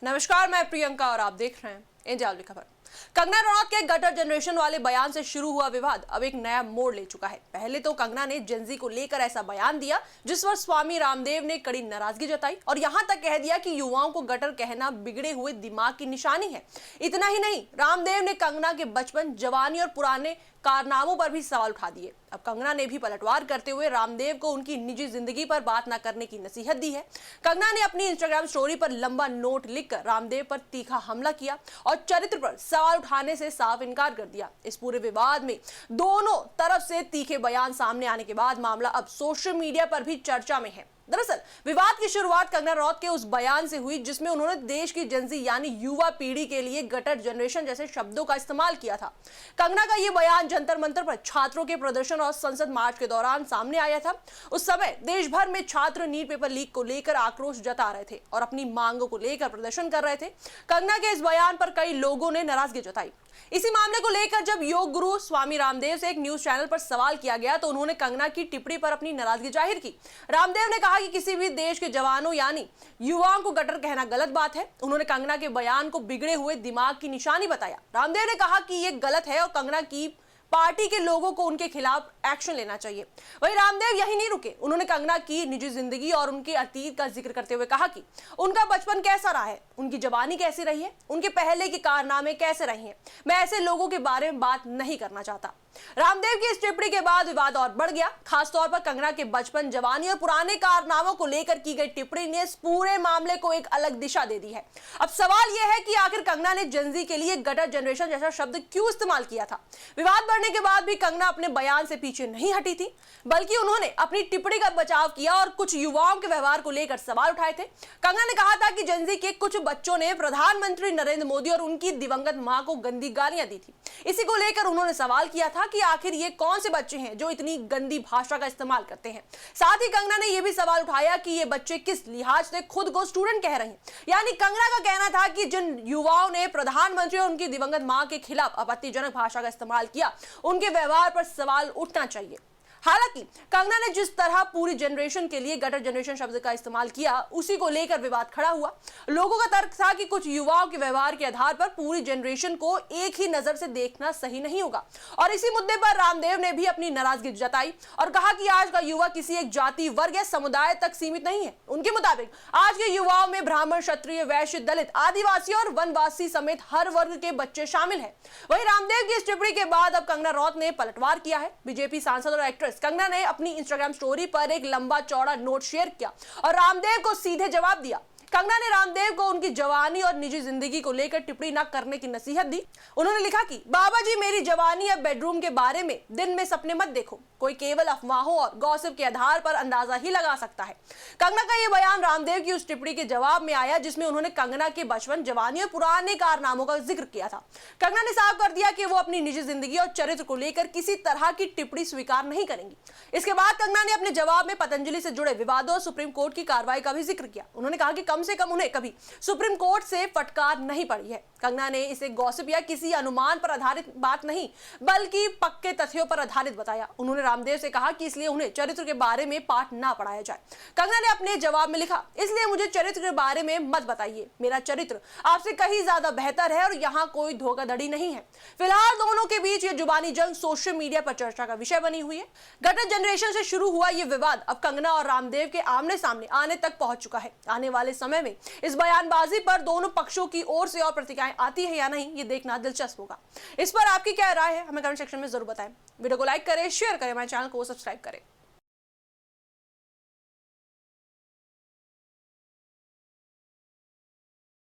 नमस्कार, मैं प्रियंका और आप देख रहे हैं इंडिया खबर। कंगना रनौत के गटर जनरेशन वाले बयान से शुरू हुआ विवाद अब एक नया मोड़ ले चुका है। पहले तो कंगना ने जेंजी को लेकर ऐसा बयान दिया जिस पर स्वामी रामदेव ने कड़ी नाराजगी जताई और यहां तक कह दिया कि युवाओं को गटर कहना बिगड़े हुए दिमाग की निशानी है। इतना ही नहीं, रामदेव ने कंगना के बचपन, जवानी और पुराने कारनामों पर भी सवाल उठा दिए। अब कंगना ने भी पलटवार करते हुए रामदेव को उनकी निजी जिंदगी पर बात न करने की नसीहत दी है। कंगना ने अपनी इंस्टाग्राम स्टोरी पर लंबा नोट लिखकर रामदेव पर तीखा हमला किया और चरित्र पर सवाल उठाने से साफ इनकार कर दिया। इस पूरे विवाद में दोनों तरफ से तीखे बयान सामने आने के बाद मामला अब सोशल मीडिया पर भी चर्चा में है। दरअसल विवाद की शुरुआत कंगना रनौत के उस बयान से हुई जिसमें उन्होंने देश की जेंजी यानी युवा पीढ़ी के लिए गटर जनरेशन जैसे शब्दों का इस्तेमाल किया था। कंगना का यह बयान जंतर मंतर पर छात्रों के प्रदर्शन और संसद मार्च के दौरान सामने आया था। उस समय देश भर में छात्र नीट पेपर लीक को लेकर आक्रोश जता रहे थे और अपनी मांगों को लेकर प्रदर्शन कर रहे थे। कंगना के इस बयान पर कई लोगों ने नाराजगी जताई। इसी मामले को लेकर जब योग गुरु स्वामी रामदेव से एक न्यूज चैनल पर सवाल किया गया तो उन्होंने कंगना की टिप्पणी पर अपनी नाराजगी जाहिर की। रामदेव ने कहा कि किसी भी देश के जवानों यानी युवाओं को गटर कहना गलत बात है। उन्होंने कंगना के बयान को बिगड़े हुए दिमाग की निशानी बताया। रामदेव ने कहा कि यह गलत है और कंगना की पार्टी के लोगों को उनके खिलाफ एक्शन लेना चाहिए। वहीं रामदेव यही नहीं रुके, उन्होंने कंगना की निजी जिंदगी और उनके अतीत का जिक्र करते हुए कहा कि उनका बचपन कैसा रहा है, उनकी जवानी कैसी रही है, उनके पहले के कारनामे कैसे रहे हैं। मैं ऐसे लोगों के बारे में बात नहीं करना चाहता। रामदेव की इस टिप्पणी के बाद विवाद और बढ़ गया। खासतौर पर कंगना के बचपन, जवानी और पुराने कारनामों को लेकर की गई टिप्पणी ने इस पूरे मामले को एक अलग दिशा दे दी है। अब सवाल यह है कि आखिर कंगना ने जेंजी के लिए गटर जनरेशन जैसा शब्द क्यों इस्तेमाल किया था। विवाद बढ़ने के बाद भी कंगना अपने बयान से पीछे नहीं हटी थी, बल्कि उन्होंने अपनी टिप्पणी का बचाव किया और कुछ युवाओं के व्यवहार को लेकर सवाल उठाए थे। कंगना ने कहा था कि जेंजी के कुछ बच्चों ने प्रधानमंत्री नरेंद्र मोदी और उनकी दिवंगत मां को गंदी गालियां दी थी। इसी को लेकर उन्होंने सवाल किया था कि आखिर ये कौन से बच्चे हैं जो इतनी गंदी भाषा का इस्तेमाल करते हैं। साथ ही कंगना ने यह भी सवाल उठाया कि ये बच्चे किस लिहाज से खुद को स्टूडेंट कह रहे हैं। यानी कंगना का कहना था कि जिन युवाओं ने प्रधानमंत्री और उनकी दिवंगत मां के खिलाफ आपत्तिजनक भाषा का इस्तेमाल किया, उनके व्यवहार पर सवाल उठना चाहिए। हालांकि कंगना ने जिस तरह पूरी जनरेशन के लिए गटर जनरेशन शब्द का इस्तेमाल किया, उसी को लेकर विवाद खड़ा हुआ। लोगों का तर्क था कि कुछ युवाओं के व्यवहार के आधार पर पूरी जनरेशन को एक ही नजर से देखना सही नहीं होगा और इसी मुद्दे पर रामदेव ने भी अपनी नाराजगी जताई और कहा कि आज का युवा किसी एक जाति, वर्ग या समुदाय तक सीमित नहीं है। उनके मुताबिक आज के युवाओं में ब्राह्मण, क्षत्रिय, वैश्य, दलित, आदिवासी और वनवासी समेत हर वर्ग के बच्चे शामिल हैं। वहीं रामदेव की इस टिप्पणी के बाद अब कंगना रनौत ने पलटवार किया है। बीजेपी सांसद और एक्ट्रेस कंगना ने अपनी इंस्टाग्राम स्टोरी पर एक लंबा चौड़ा नोट शेयर किया और रामदेव को सीधे जवाब दिया। कंगना ने रामदेव को उनकी जवानी और निजी जिंदगी को लेकर टिप्पणी न करने की नसीहत दी। उन्होंने लिखा कि बाबा जी, मेरी जवानी या बेडरूम के बारे में दिन में सपने मत देखो। कोई केवल अफवाहों और गॉसिप के आधार पर अंदाजा ही लगा सकता है। कंगना का यह बयान रामदेव की उस टिप्पणी के जवाब में आया जिसमें उन्होंने कंगना के बचपन, जवानी और पुराने कारनामों का जिक्र किया था। कंगना ने साफ कर दिया कि वो अपनी निजी जिंदगी और चरित्र को लेकर किसी तरह की टिप्पणी स्वीकार नहीं करेंगी। इसके बाद कंगना ने अपने जवाब में पतंजलि से जुड़े विवादों और सुप्रीम कोर्ट की कार्रवाई का भी जिक्र किया। उन्होंने कहा कि कम से कम उन्हें कभी सुप्रीम कोर्ट से फटकार नहीं पड़ी है। कंगना ने इसे गॉसिप या किसी अनुमान पर आधारित बात नहीं, बल्कि पक्के तथ्यों पर आधारित बताया। उन्होंने रामदेव से कहा कि इसलिए उन्हें चरित्र के बारे में पाठ ना पढ़ाया जाए। कंगना ने अपने जवाब में लिखा, इसलिए मुझे चरित्र के बारे में मत बताइए। मेरा चरित्र आपसे कहीं ज्यादा बेहतर है और यहाँ कोई धोखाधड़ी नहीं है। फिलहाल दोनों के बीच ये जुबानी जंग सोशल मीडिया पर चर्चा का विषय बनी हुई है। गटर जनरेशन से शुरू हुआ ये विवाद अब कंगना और रामदेव के आमने सामने आने तक पहुंच चुका है। आने वाले समय में इस बयानबाजी पर दोनों पक्षों की ओर से और प्रतिक्रियाएं आती है या नहीं, ये देखना दिलचस्प होगा। इस पर आपकी क्या राय है, हमें कमेंट सेक्शन में जरूर बताएं। वीडियो को लाइक करें, शेयर करें, हमारे चैनल को सब्सक्राइब करें।